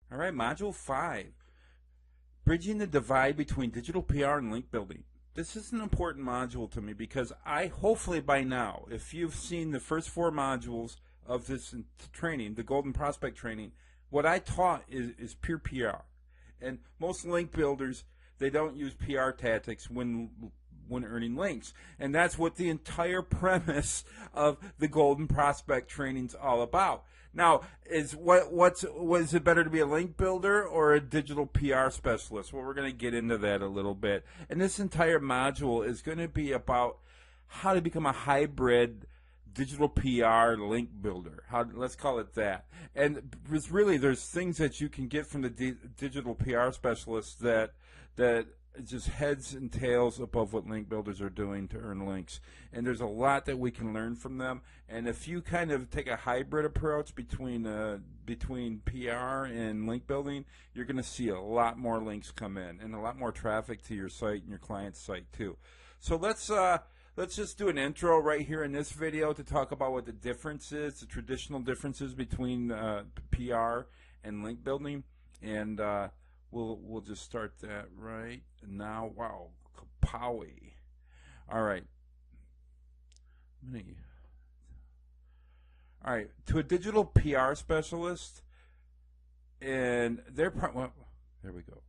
All right, Module 5, Bridging the Divide Between Digital PR and Link Building. This is an important module to me because hopefully by now, if you've seen the first 4 modules of this training, the Golden Prospect Training, what I taught is pure PR. And most link builders, they don't use PR tactics when earning links. And that's what the entire premise of the Golden Prospect Training is all about. Now, is it better to be a link builder or a digital PR specialist? Well, we're going to get into that a little bit. And this entire module is going to be about how to become a hybrid digital PR link builder. Let's call it that. And there's things that you can get from the digital PR specialists that just heads and tails above what link builders are doing to earn links. And there's a lot that we can learn from them. And if you kind of take a hybrid approach between PR and link building, you're going to see a lot more links come in and a lot more traffic to your site and your client's site too. So let's just do an intro right here in this video to talk about what the difference is, the traditional differences between PR and link building, and we'll just start that right now. Wow, kapowie! All right, to a digital PR specialist, and there we go.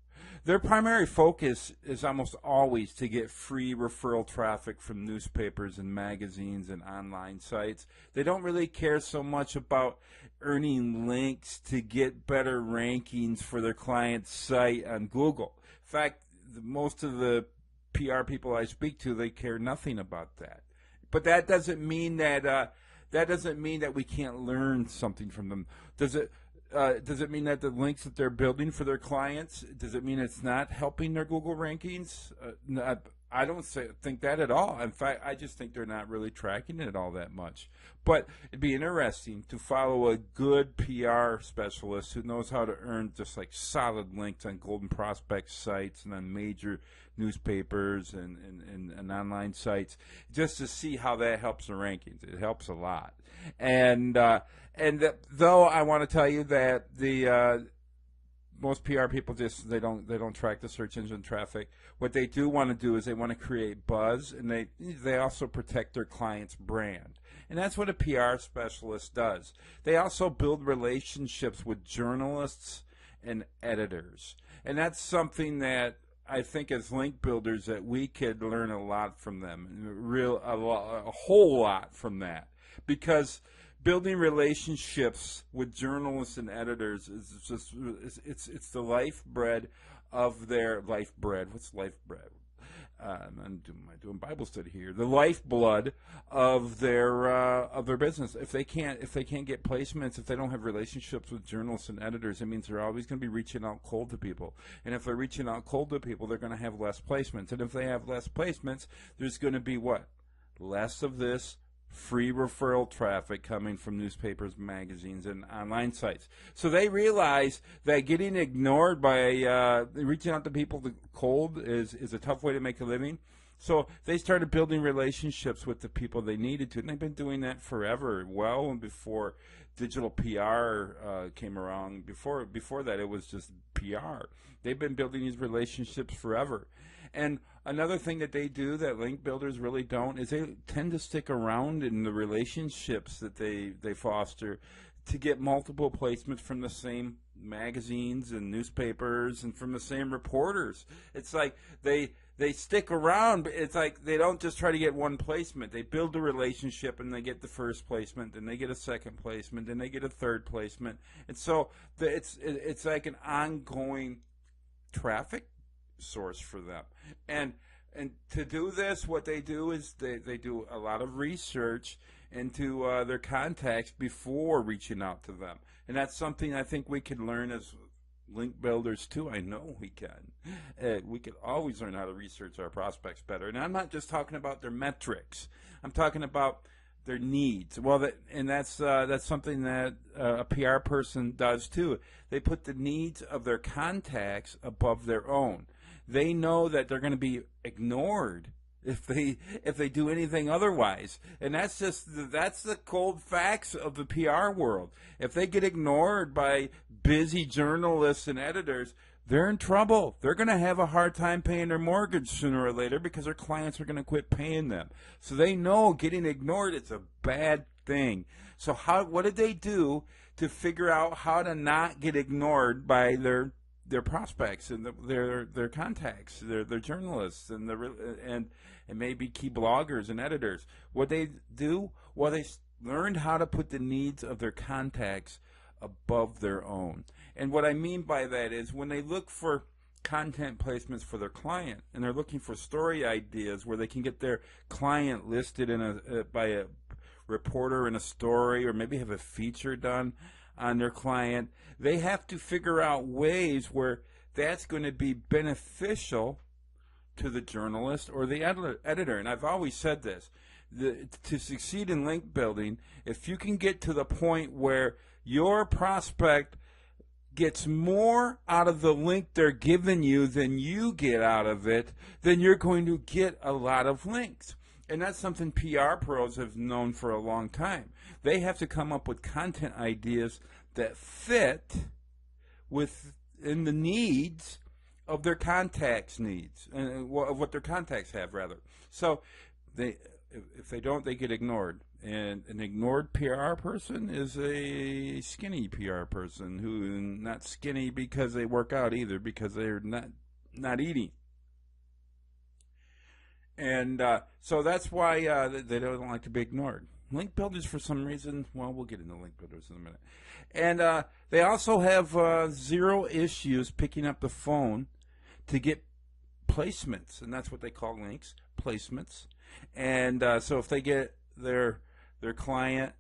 Their primary focus is almost always to get free referral traffic from newspapers and magazines and online sites. They don't really care so much about earning links to get better rankings for their client's site on Google. In fact, most of the PR people I speak to, they care nothing about that. But that doesn't mean that we can't learn something from them. Does it mean that the links that they're building for their clients, does it mean it's not helping their Google rankings? I don't think that at all. In fact, I just think they're not really tracking it all that much. But it'd be interesting to follow a good PR specialist who knows how to earn just like solid links on Golden Prospect sites and on major newspapers and online sites, just to see how that helps the rankings. It helps a lot. And though I want to tell you that most PR people they don't track the search engine traffic. What they do want to do is they want to create buzz, and they also protect their client's brand. And that's what a PR specialist does. They also build relationships with journalists and editors. And that's something that I think as link builders that we could learn a lot from them, a whole lot from that. Because building relationships with journalists and editors is just it's the lifeblood of their lifeblood. What's lifeblood? I'm doing Bible study here. The lifeblood of their business. If they can't get placements, if they don't have relationships with journalists and editors, it means they're always going to be reaching out cold to people. And if they're reaching out cold to people, they're going to have less placements. And if they have less placements, there's going to be what? Less of this free referral traffic coming from newspapers, magazines, and online sites. So they realize that getting ignored by reaching out to people cold is a tough way to make a living. So they started building relationships with the people they needed to, and they've been doing that forever, well before digital PR came around. Before that, it was just PR. They've been building these relationships forever. And another thing that they do that link builders really don't is they tend to stick around in the relationships that they foster to get multiple placements from the same magazines and newspapers and from the same reporters. It's like they stick around, but it's like they don't just try to get one placement. They build a relationship and they get the first placement, then they get a second placement, then they get a third placement. And so it's like an ongoing traffic source for them. And to do this, what they do is they do a lot of research into their contacts before reaching out to them. And that's something I think we can learn as link builders too. I know we can. We can always learn how to research our prospects better. And I'm not just talking about their metrics. I'm talking about their needs. Well, that's something that a PR person does too. They put the needs of their contacts above their own. They know that they're going to be ignored if they do anything otherwise. And that's the cold facts of the PR world. If they get ignored by busy journalists and editors, they're in trouble. They're going to have a hard time paying their mortgage sooner or later because their clients are going to quit paying them. So they know getting ignored is a bad thing. So what did they do to figure out how to not get ignored by their prospects and their contacts, their journalists and maybe key bloggers and editors? What they do? Well, they learned how to put the needs of their contacts above their own. And what I mean by that is when they look for content placements for their client and they're looking for story ideas where they can get their client listed by a reporter in a story, or maybe have a feature done on their client, they have to figure out ways where that's going to be beneficial to the journalist or the editor. And I've always said this, to succeed in link building, if you can get to the point where your prospect gets more out of the link they're giving you than you get out of it, then you're going to get a lot of links. And that's something PR pros have known for a long time. They have to come up with content ideas that fit within the needs of their contacts' needs, of what their contacts have, rather. So if they don't, they get ignored. And an ignored PR person is a skinny PR person who not skinny because they work out either, because they're not eating. And so that's why they don't like to be ignored. Link builders, for some reason, well, we'll get into link builders in a minute. And they also have zero issues picking up the phone to get placements, and that's what they call links, placements. And so if they get their client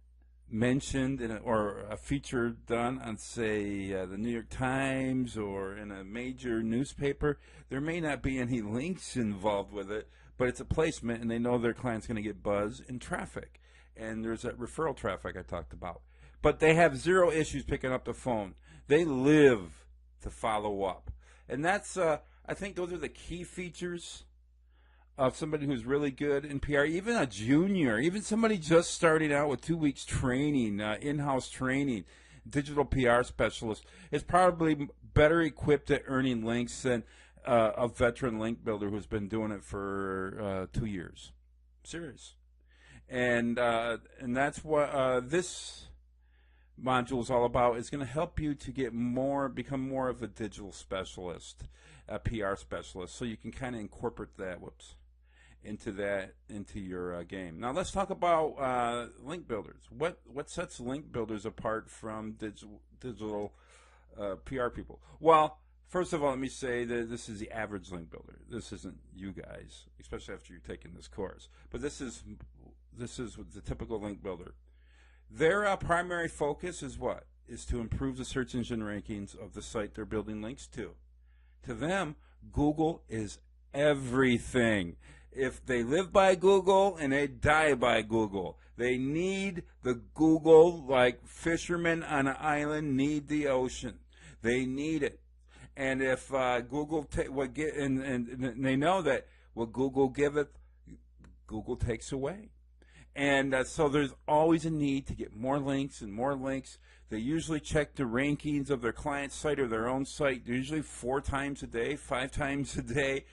mentioned or a feature done on, say, the New York Times or in a major newspaper, there may not be any links involved with it, but it's a placement, and they know their client's going to get buzz and traffic. And there's that referral traffic I talked about. But they have zero issues picking up the phone. They live to follow up. And that's, I think those are the key features of somebody who's really good in PR, even a junior, even somebody just starting out with 2 weeks training, in-house training, digital PR specialist, is probably better equipped at earning links than a veteran link builder who's been doing it for 2 years. Serious. And that's what this module is all about. It's going to help you to become more of a digital specialist, a PR specialist, so you can kind of incorporate that. Into your game. Now let's talk about link builders. What sets link builders apart from digital PR people? Well, first of all, let me say that this is the average link builder. This isn't you guys, especially after you've taken this course. But this is the typical link builder. Their primary focus is what? Is to improve the search engine rankings of the site they're building links to. To them, Google is everything. If they live by Google and they die by Google, they need the Google like fishermen on an island need the ocean. They need it. And if Google and they know that what Google giveth, Google takes away. And so there's always a need to get more links and more links. They usually check the rankings of their client site or their own site, usually 4 times a day, 5 times a day.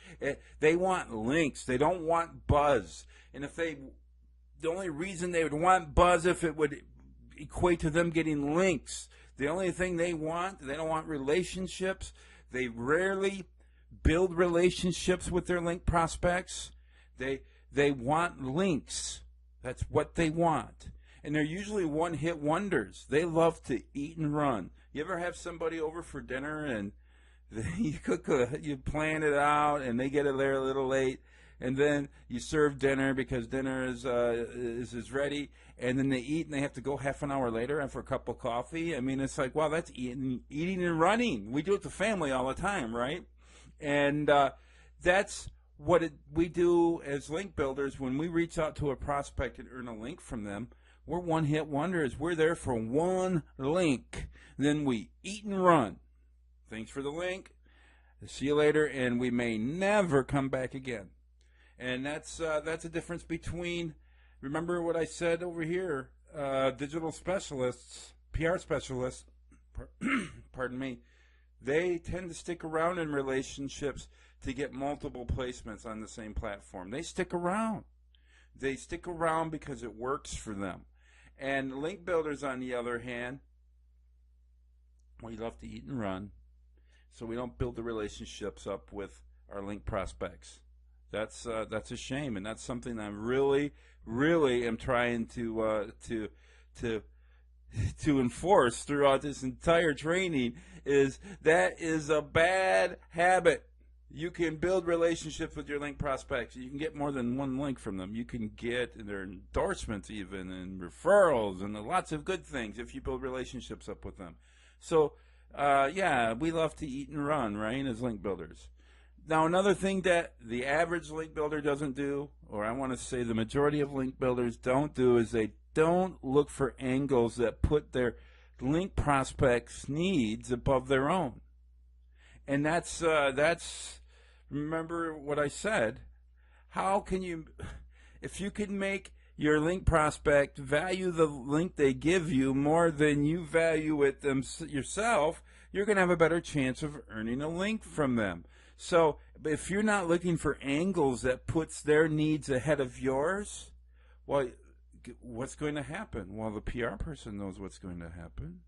They want links. They don't want buzz. And the only reason they would want buzz if it would equate to them getting links. The only thing they don't want relationships. They rarely build relationships with their link prospects. They want links. That's what they want. And they're usually one-hit wonders. They love to eat and run. You ever have somebody over for dinner and you plan it out and they get there a little late, and then you serve dinner because dinner is ready, and then they eat and they have to go half an hour later and for a cup of coffee? I mean, it's like, wow, that's eating and running. We do it to family all the time, right? And that's what we do as link builders. When we reach out to a prospect and earn a link from them, we're one-hit wonders. We're there for one link. Then we eat and run. Thanks for the link. See you later, and we may never come back again. And that's a difference between. Remember what I said over here? Digital specialists, PR specialists, pardon me, they tend to stick around in relationships to get multiple placements on the same platform. They stick around. They stick around because it works for them. And link builders, on the other hand, we love to eat and run, so we don't build the relationships up with our link prospects. That's a shame, and that's something I'm really, really am trying to enforce throughout this entire training. Is a bad habit. You can build relationships with your link prospects. You can get more than one link from them. You can get their endorsements even, and referrals, and lots of good things if you build relationships up with them. So, yeah, we love to eat and run, right, as link builders. Now, another thing that the average link builder doesn't do, or I want to say the majority of link builders don't do, is they don't look for angles that put their link prospects' needs above their own. And that's remember what I said. How can you, if you can make your link prospect value the link they give you more than you value it yourself, you're going to have a better chance of earning a link from them. So if you're not looking for angles that puts their needs ahead of yours, well, what's going to happen? Well, the PR person knows what's going to happen.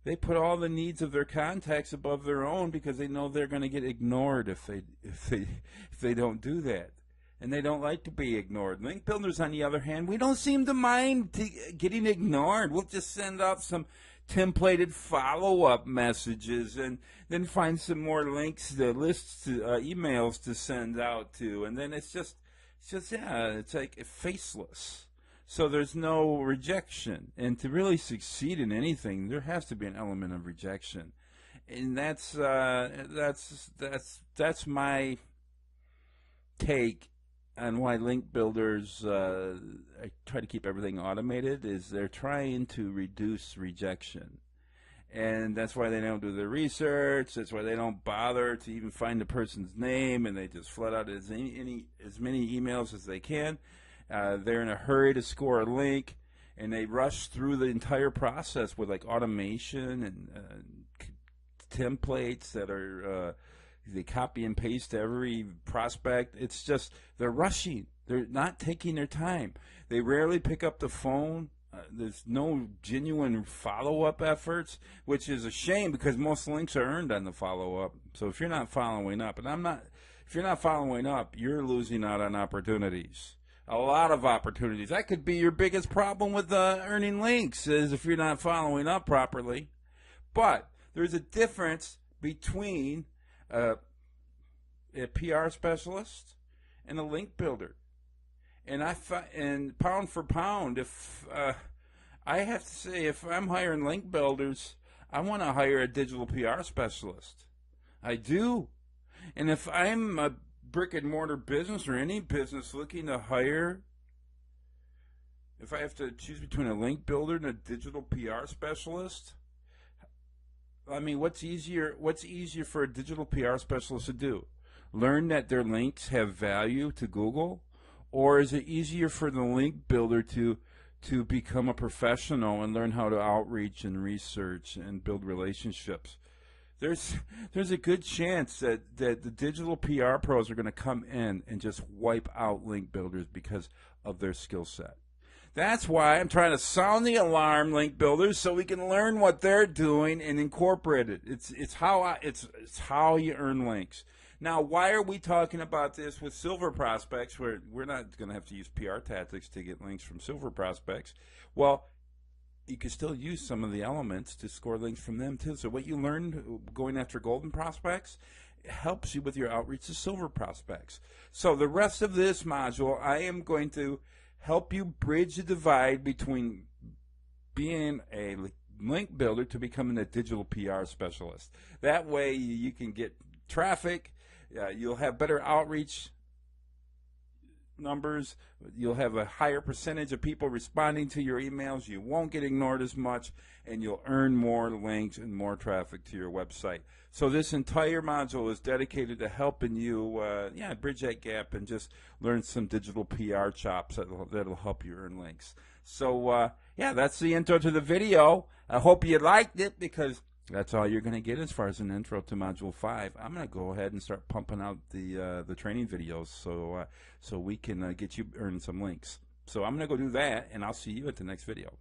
They put all the needs of their contacts above their own because they know they're going to get ignored if they don't do that. And they don't like to be ignored. Link builders, on the other hand, we don't seem to mind getting ignored. We'll just send out some templated follow-up messages and then find some more links, lists, emails to send out to. And then it's like faceless. So there's no rejection. And to really succeed in anything, there has to be an element of rejection. And that's my take on why link builders I try to keep everything automated, is they're trying to reduce rejection. And that's why they don't do their research. That's why they don't bother to even find the person's name, and they just flood out as many emails as they can. They're in a hurry to score a link, and they rush through the entire process with like automation and templates that are they copy and paste every prospect. It's just they're rushing. They're not taking their time. They rarely pick up the phone. There's no genuine follow-up efforts, which is a shame because most links are earned on the follow-up. So if you're not following up, if you're not following up, you're losing out on opportunities. A lot of opportunities. That could be your biggest problem with earning links, is if you're not following up properly. But there's a difference between a PR specialist and a link builder. And pound for pound, if I have to say, if I'm hiring link builders, I want to hire a digital PR specialist. I do. And if I'm a brick and mortar business or any business looking to hire, if I have to choose between a link builder and a digital PR specialist, I mean, what's easier for a digital PR specialist to do? Learn that their links have value to Google? Or is it easier for the link builder to become a professional and learn how to outreach and research and build relationships? There's a good chance that the digital PR pros are going to come in and just wipe out link builders because of their skill set. That's why I'm trying to sound the alarm, link builders, so we can learn what they're doing and incorporate it. It's how you earn links. Now, why are we talking about this with silver prospects, where we're not going to have to use PR tactics to get links from silver prospects? Well, you can still use some of the elements to score links from them too. So what you learned going after golden prospects helps you with your outreach to silver prospects. So the rest of this module, I am going to help you bridge the divide between being a link builder to becoming a digital PR specialist. That way you can get traffic. You'll have better outreach. numbers. You'll have a higher percentage of people responding to your emails. You won't get ignored as much, and you'll earn more links and more traffic to your website. So this entire module is dedicated to helping you bridge that gap and just learn some digital PR chops that'll help you earn links. So that's the intro to the video. I hope you liked it, because that's all you're going to get as far as an intro to Module 5. I'm going to go ahead and start pumping out the training videos so we can get you earning some links. So I'm going to go do that, and I'll see you at the next video.